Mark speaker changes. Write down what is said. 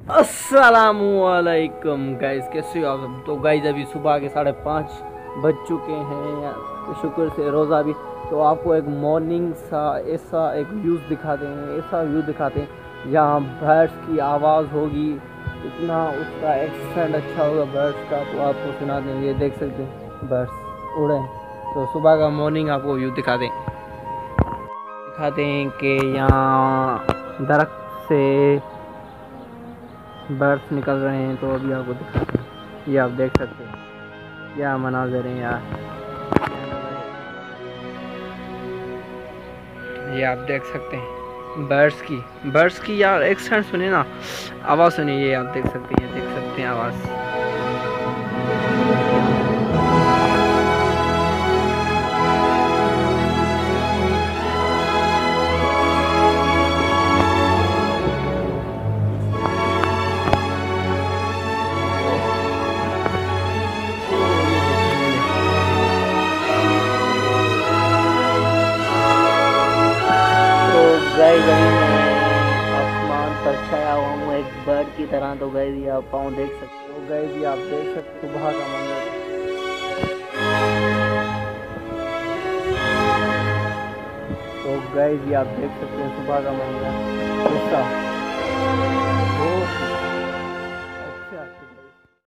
Speaker 1: अस्सलामुअलैकुम गाइस, कैसे हो आप सब। तो गाइस अभी सुबह के 5:30 बज चुके हैं। शुक्र से रोज़ा भी। तो आपको एक मॉर्निंग सा ऐसा एक व्यूज़ दिखाते हैं, ऐसा व्यू दिखाते हैं जहाँ बर्ड्स की आवाज़ होगी, इतना उसका एक्सेंट अच्छा होगा बर्ड्स का। तो आपको सुनाते हैं, ये देख सकते हैं बर्ड्स उड़े। तो सुबह का मॉर्निंग आपको व्यू दिखाते हैं कि यहाँ दरख्त से बर्ड्स निकल रहे हैं। तो अभी आपको दिखाते हैं, ये आप देख सकते हैं क्या मनाज़र हैं यार। ये आप देख सकते हैं बर्ड्स की यार एक्सेंट सुने ना, आवाज़ सुनिए। ये आप देख सकते हैं आवाज़। गाइस अभी मैं आसमान पर छाया हुआ हूँ एक बर्ड की तरह। तो गाइस ये आप पाँव देख सकते हो। गाइस ये आप देख सकते हो सुबह का मंजर। तो गाइस ये आप देख सकते हैं सुबह का मंजर ऐसा। तो